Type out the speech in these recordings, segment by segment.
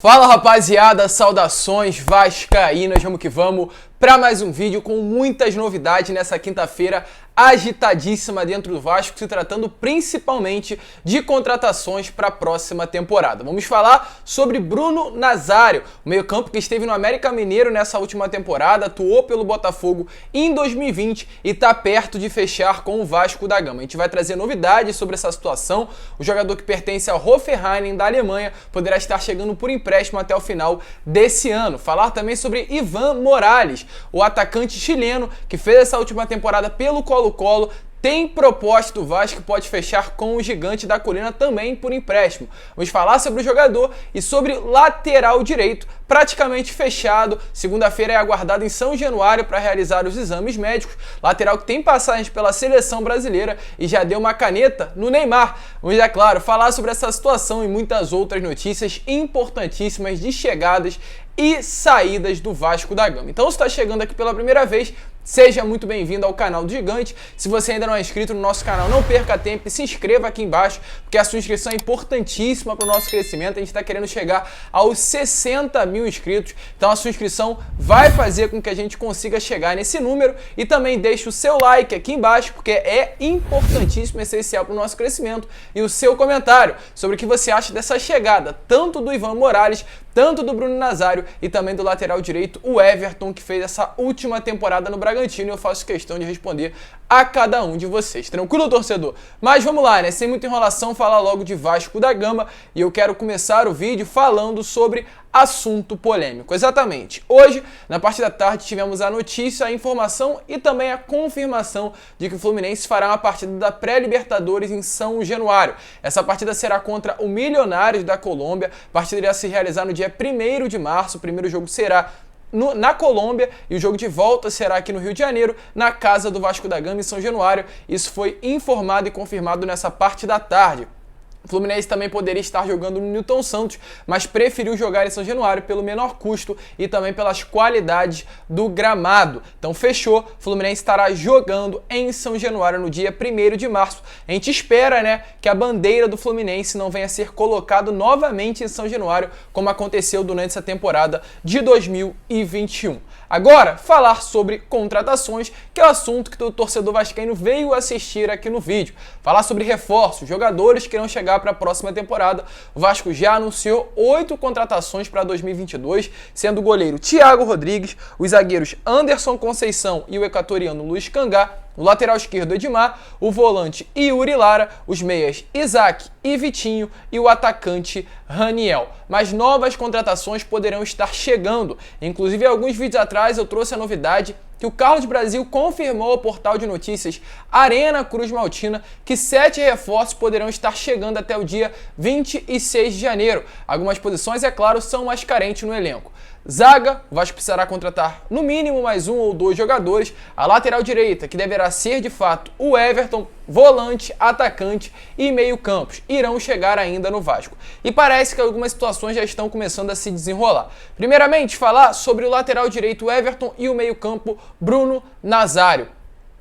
Fala rapaziada, saudações vascaínas, vamos que vamos para mais um vídeo com muitas novidades nessa quinta-feira agitadíssima dentro do Vasco, se tratando principalmente de contratações para a próxima temporada. Vamos falar sobre Bruno Nazário, o meio-campo que esteve no América Mineiro nessa última temporada, atuou pelo Botafogo em 2020 e está perto de fechar com o Vasco da Gama. A gente vai trazer novidades sobre essa situação. O jogador que pertence ao Hoffenheim da Alemanha poderá estar chegando por empréstimo até o final desse ano. Falar também sobre Ivan Morales, o atacante chileno que fez essa última temporada pelo Colo-Colo, tem proposta do Vasco, pode fechar com o Gigante da Colina também por empréstimo. Vamos falar sobre o jogador e sobre lateral direito, praticamente fechado. Segunda-feira é aguardado em São Januário para realizar os exames médicos. Lateral que tem passagens pela seleção brasileira e já deu uma caneta no Neymar. Vamos, é claro, falar sobre essa situação e muitas outras notícias importantíssimas de chegadas e saídas do Vasco da Gama. Então, se está chegando aqui pela primeira vez, seja muito bem-vindo ao canal do Gigante. Se você ainda não é inscrito no nosso canal, não perca tempo e se inscreva aqui embaixo, porque a sua inscrição é importantíssima para o nosso crescimento. A gente está querendo chegar aos 60 mil inscritos, então a sua inscrição vai fazer com que a gente consiga chegar nesse número. E também deixe o seu like aqui embaixo, porque é importantíssimo, essencial para o nosso crescimento, e o seu comentário sobre o que você acha dessa chegada, tanto do Ivan Morales, tanto do Bruno Nazário e também do lateral direito, o Everton, que fez essa última temporada no Bragantino. Eu faço questão de responder a cada um de vocês. Tranquilo, torcedor? Mas vamos lá, né? Sem muita enrolação, falar logo de Vasco da Gama. E eu quero começar o vídeo falando sobre assunto polêmico. Exatamente. Hoje, na parte da tarde, tivemos a notícia, a informação e também a confirmação de que o Fluminense fará uma partida da pré-Libertadores em São Januário. Essa partida será contra o Milionários da Colômbia. A partida irá se realizar no dia 1º de março. O primeiro jogo será na Colômbia e o jogo de volta será aqui no Rio de Janeiro, na casa do Vasco da Gama em São Januário. Isso foi informado e confirmado nessa parte da tarde. O Fluminense também poderia estar jogando no Newton Santos, mas preferiu jogar em São Januário pelo menor custo e também pelas qualidades do gramado. Então fechou, o Fluminense estará jogando em São Januário no dia 1º de março. A gente espera, né, que a bandeira do Fluminense não venha a ser colocado novamente em São Januário, como aconteceu durante essa temporada de 2021. Agora, falar sobre contratações, que é o assunto que o torcedor vascaíno veio assistir aqui no vídeo. Falar sobre reforços, jogadores que irão chegar para a próxima temporada. O Vasco já anunciou 8 contratações para 2022, sendo o goleiro Thiago Rodrigues, os zagueiros Anderson Conceição e o equatoriano Luiz Cangá, o lateral esquerdo Edmar, o volante Yuri Lara, os meias Isaac e Vitinho e o atacante Raniel. Mas novas contratações poderão estar chegando. Inclusive, alguns vídeos atrás eu trouxe a novidade que o Carlos Brasil confirmou ao portal de notícias Arena Cruz Maltina que 7 reforços poderão estar chegando até o dia 26 de janeiro. Algumas posições, é claro, são mais carentes no elenco. Zaga, o Vasco precisará contratar no mínimo mais 1 ou 2 jogadores. A lateral direita, que deverá ser de fato o Everton, volante, atacante e meio-campos, irão chegar ainda no Vasco. E parece que algumas situações já estão começando a se desenrolar. Primeiramente, falar sobre o lateral direito Everton e o meio-campo Bruno Nazário.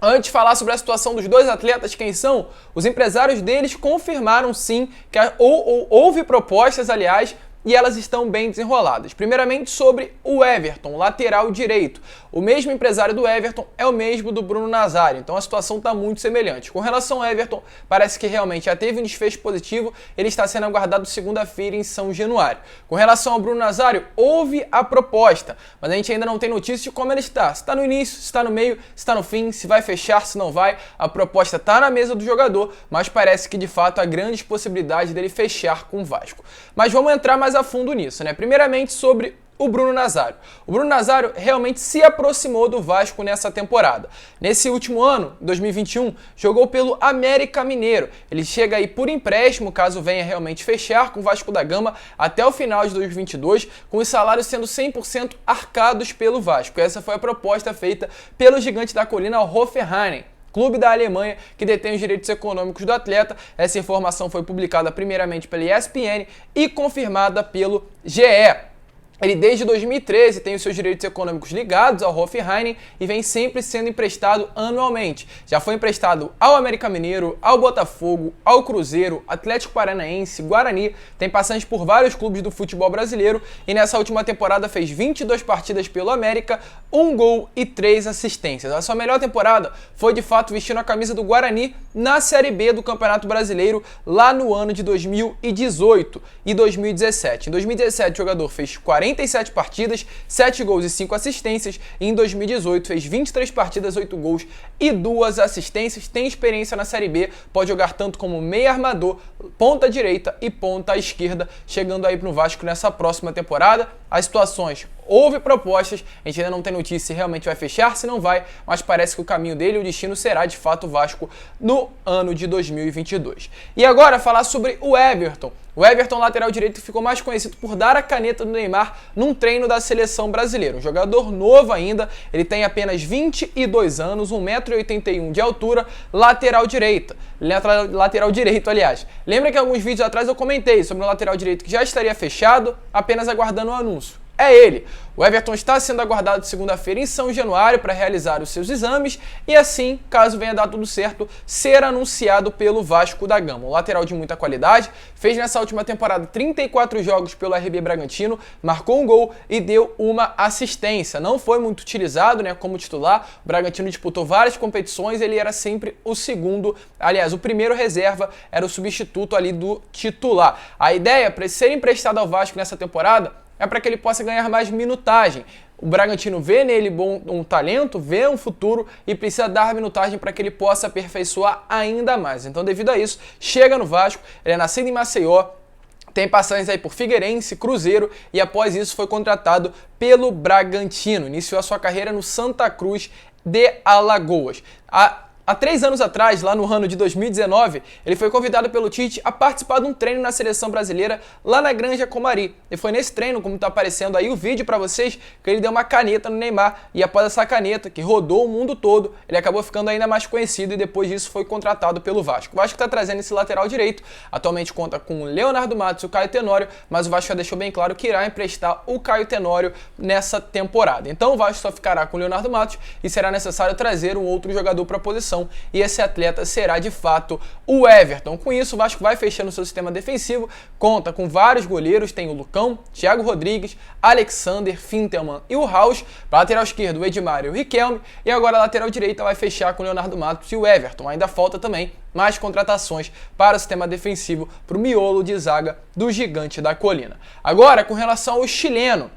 Antes de falar sobre a situação dos dois atletas, quem são? Os empresários deles confirmaram sim que houve propostas, aliás, e elas estão bem desenroladas. Primeiramente sobre o Everton, lateral direito. O mesmo empresário do Everton é o mesmo do Bruno Nazário, então a situação está muito semelhante. Com relação ao Everton, parece que realmente já teve um desfecho positivo, ele está sendo aguardado segunda-feira em São Januário. Com relação ao Bruno Nazário, houve a proposta, mas a gente ainda não tem notícia de como ele está. Se está no início, se está no meio, se está no fim, se vai fechar, se não vai. A proposta está na mesa do jogador, mas parece que de fato há grandes possibilidades dele fechar com o Vasco. Mas vamos entrar mais a fundo nisso, né? Primeiramente sobre o Bruno Nazário. O Bruno Nazário realmente se aproximou do Vasco nessa temporada. Nesse último ano, 2021, jogou pelo América Mineiro. Ele chega aí por empréstimo, caso venha realmente fechar com o Vasco da Gama até o final de 2022, com os salários sendo 100% arcados pelo Vasco. Essa foi a proposta feita pelo Gigante da Colina ao Hoffenheim, clube da Alemanha que detém os direitos econômicos do atleta. Essa informação foi publicada primeiramente pela ESPN e confirmada pelo GE. Ele desde 2013 tem os seus direitos econômicos ligados ao Hoffenheim e vem sempre sendo emprestado anualmente. Já foi emprestado ao América Mineiro, ao Botafogo, ao Cruzeiro, Atlético Paranaense, Guarani, tem passagens por vários clubes do futebol brasileiro e nessa última temporada fez 22 partidas pelo América, 1 gol e 3 assistências. A sua melhor temporada foi de fato vestindo a camisa do Guarani na Série B do Campeonato Brasileiro lá no ano de 2018 e 2017. Em 2017 o jogador fez 47 partidas, 7 gols e 5 assistências, e em 2018 fez 23 partidas, 8 gols e 2 assistências, tem experiência na Série B, pode jogar tanto como meia armador, ponta direita e ponta esquerda, chegando aí pro Vasco nessa próxima temporada. As situações, houve propostas, a gente ainda não tem notícia se realmente vai fechar, se não vai, mas parece que o caminho dele, o destino será de fato o Vasco no ano de 2022. E agora falar sobre o Everton. O Everton, lateral direito, ficou mais conhecido por dar a caneta do Neymar num treino da seleção brasileira. Um jogador novo ainda, ele tem apenas 22 anos, 1,81 m de altura, lateral direito, aliás. Lembra que alguns vídeos atrás eu comentei sobre o lateral direito que já estaria fechado, apenas aguardando o anúncio. É ele. O Everton está sendo aguardado segunda-feira em São Januário para realizar os seus exames e assim, caso venha dar tudo certo, ser anunciado pelo Vasco da Gama. Um lateral de muita qualidade, fez nessa última temporada 34 jogos pelo RB Bragantino, marcou um gol e deu uma assistência. Não foi muito utilizado, como titular, o Bragantino disputou várias competições, ele era sempre o segundo, aliás, o primeiro reserva era o substituto ali do titular. A ideia para ser emprestado ao Vasco nessa temporada é para que ele possa ganhar mais minutagem. O Bragantino vê nele um talento, vê um futuro e precisa dar minutagem para que ele possa aperfeiçoar ainda mais. Então, devido a isso, chega no Vasco, ele é nascido em Maceió, tem passagens aí por Figueirense, Cruzeiro e após isso foi contratado pelo Bragantino. Iniciou a sua carreira no Santa Cruz de Alagoas. Há 3 anos atrás, lá no ano de 2019, ele foi convidado pelo Tite a participar de um treino na seleção brasileira lá na Granja Comari. E foi nesse treino, como está aparecendo aí o vídeo para vocês, que ele deu uma caneta no Neymar. E após essa caneta, que rodou o mundo todo, ele acabou ficando ainda mais conhecido e depois disso foi contratado pelo Vasco. O Vasco está trazendo esse lateral direito, atualmente conta com o Leonardo Matos e o Caio Tenório, mas o Vasco já deixou bem claro que irá emprestar o Caio Tenório nessa temporada. Então o Vasco só ficará com o Leonardo Matos e será necessário trazer um outro jogador para a posição. E esse atleta será de fato o Everton. Com isso, o Vasco vai fechando o seu sistema defensivo, conta com vários goleiros, tem o Lucão, Thiago Rodrigues, Alexander, Fintelman e o Raus. Para lateral esquerdo, o Edmar e o Riquelme. E agora a lateral direita vai fechar com o Leonardo Matos e o Everton. Ainda falta também mais contratações para o sistema defensivo, para o miolo de zaga do Gigante da Colina. Agora, com relação ao chileno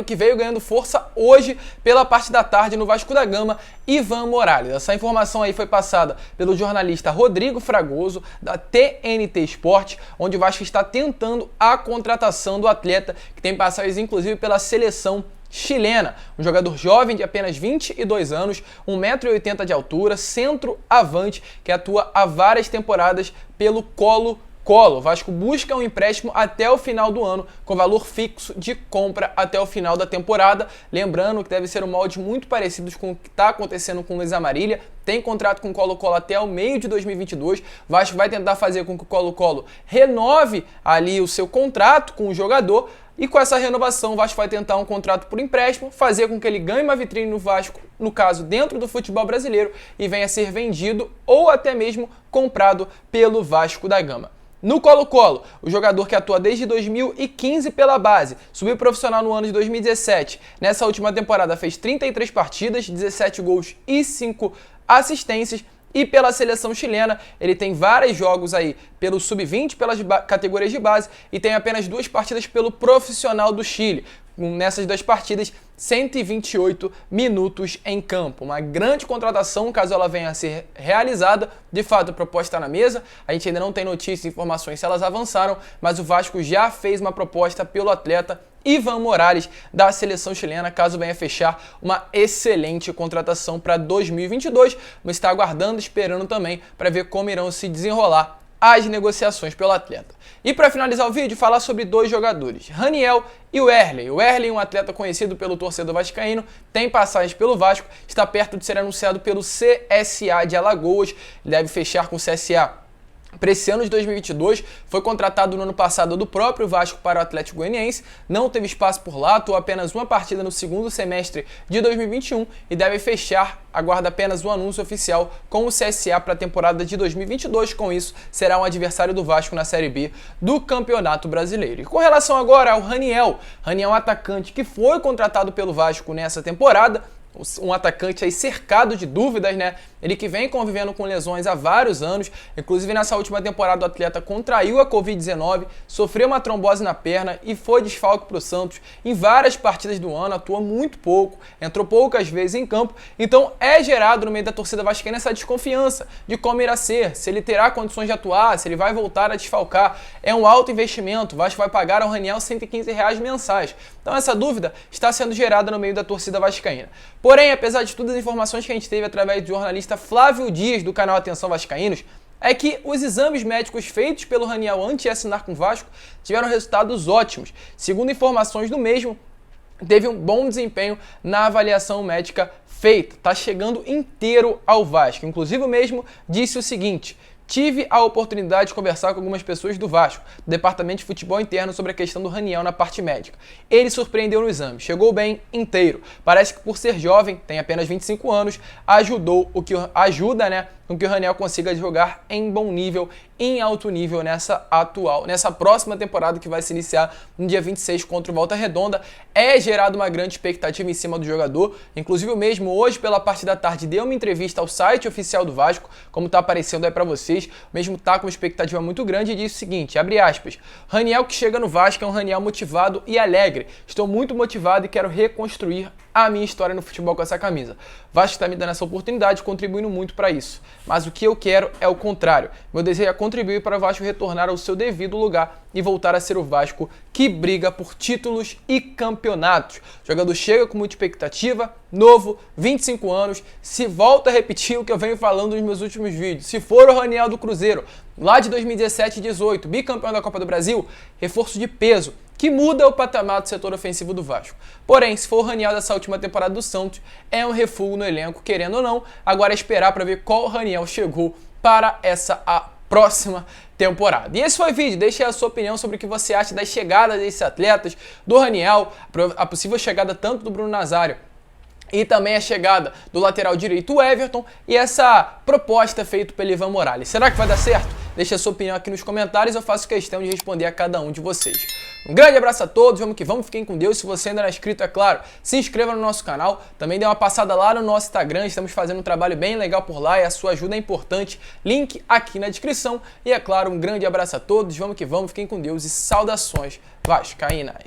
que veio ganhando força hoje pela parte da tarde no Vasco da Gama, Ivan Morales. Essa informação aí foi passada pelo jornalista Rodrigo Fragoso, da TNT Sport, onde o Vasco está tentando a contratação do atleta, que tem passagens inclusive pela seleção chilena. Um jogador jovem de apenas 22 anos, 1,80 m de altura, centroavante, que atua há várias temporadas pelo Colo-Colo. O Vasco busca um empréstimo até o final do ano, com valor fixo de compra até o final da temporada. Lembrando que deve ser um molde muito parecido com o que está acontecendo com o Luiz Amarília. Tem contrato com o Colo-Colo até o meio de 2022. O Vasco vai tentar fazer com que o Colo-Colo renove ali o seu contrato com o jogador. E com essa renovação, o Vasco vai tentar um contrato por empréstimo, fazer com que ele ganhe uma vitrine no Vasco, no caso, dentro do futebol brasileiro, e venha a ser vendido ou até mesmo comprado pelo Vasco da Gama. No Colo-Colo, o jogador que atua desde 2015 pela base, subiu profissional no ano de 2017. Nessa última temporada fez 33 partidas, 17 gols e 5 assistências. E pela seleção chilena, ele tem vários jogos aí pelo Sub-20, pelas categorias de base, e tem apenas 2 partidas pelo profissional do Chile. Nessas 2 partidas, 128 minutos em campo. Uma grande contratação, caso ela venha a ser realizada. De fato, a proposta está na mesa. A gente ainda não tem notícias e informações se elas avançaram, mas o Vasco já fez uma proposta pelo atleta Ivan Morales, da seleção chilena, caso venha fechar uma excelente contratação para 2022, mas está aguardando, esperando também para ver como irão se desenrolar as negociações pelo atleta. E para finalizar o vídeo, falar sobre 2 jogadores, Raniel e o Erley. O Erley, um atleta conhecido pelo torcedor vascaíno, tem passagens pelo Vasco, está perto de ser anunciado pelo CSA de Alagoas, ele deve fechar com o CSA para esse ano de 2022, foi contratado no ano passado do próprio Vasco para o Atlético Goianiense, não teve espaço por lá, atuou apenas uma partida no segundo semestre de 2021 e deve fechar, aguarda apenas o anúncio oficial com o CSA para a temporada de 2022, com isso será um adversário do Vasco na Série B do Campeonato Brasileiro. E com relação agora ao Raniel, atacante que foi contratado pelo Vasco nessa temporada, um atacante aí cercado de dúvidas, né? Ele que vem convivendo com lesões há vários anos, inclusive nessa última temporada o atleta contraiu a Covid-19, sofreu uma trombose na perna e foi desfalque para o Santos em várias partidas do ano, atuou muito pouco, entrou poucas vezes em campo, então é gerado no meio da torcida vascaína essa desconfiança de como irá ser, se ele terá condições de atuar, se ele vai voltar a desfalcar. É um alto investimento, o Vasco vai pagar ao Raniel R$115 mensais, então essa dúvida está sendo gerada no meio da torcida vascaína. Porém, apesar de todas as informações que a gente teve através do jornalista Flávio Dias, do canal Atenção Vascaínos, é que os exames médicos feitos pelo Raniel antes de assinar com o Vasco tiveram resultados ótimos. Segundo informações do mesmo, teve um bom desempenho na avaliação médica feita. Está chegando inteiro ao Vasco. Inclusive o mesmo disse o seguinte: tive a oportunidade de conversar com algumas pessoas do Vasco, do Departamento de Futebol Interno, sobre a questão do Raniel na parte médica. Ele surpreendeu no exame, chegou bem inteiro. Parece que por ser jovem, tem apenas 25 anos, ajuda, né, com que o Raniel consiga jogar em bom nível, em alto nível nessa próxima temporada que vai se iniciar no dia 26 contra o Volta Redonda. É gerada uma grande expectativa em cima do jogador, inclusive o mesmo hoje pela parte da tarde deu uma entrevista ao site oficial do Vasco, como está aparecendo aí para vocês, o mesmo tá com uma expectativa muito grande e diz o seguinte, abre aspas: Raniel que chega no Vasco é um Raniel motivado e alegre, estou muito motivado e quero reconstruir a minha história no futebol com essa camisa. Vasco está me dando essa oportunidade, contribuindo muito para isso. Mas o que eu quero é o contrário. Meu desejo é contribuir para o Vasco retornar ao seu devido lugar e voltar a ser o Vasco que briga por títulos e campeonatos. O jogador chega com muita expectativa, novo, 25 anos, se volta a repetir o que eu venho falando nos meus últimos vídeos. Se for o Raniel do Cruzeiro, lá de 2017 e 2018, bicampeão da Copa do Brasil, reforço de peso, que muda o patamar do setor ofensivo do Vasco. Porém, se for o Raniel dessa última temporada do Santos, é um refúgio no elenco, querendo ou não. Agora é esperar para ver qual Raniel chegou para a próxima temporada. E esse foi o vídeo, deixe a sua opinião sobre o que você acha das chegadas desses atletas, do Raniel, a possível chegada tanto do Bruno Nazário e também a chegada do lateral direito, o Everton, e essa proposta feita pelo Ivan Morales. Será que vai dar certo? Deixe a sua opinião aqui nos comentários, eu faço questão de responder a cada um de vocês. Um grande abraço a todos, vamos que vamos, fiquem com Deus. Se você ainda não é inscrito, é claro, se inscreva no nosso canal, também dê uma passada lá no nosso Instagram, estamos fazendo um trabalho bem legal por lá e a sua ajuda é importante, link aqui na descrição. E é claro, um grande abraço a todos, vamos que vamos, fiquem com Deus e saudações vascaínas.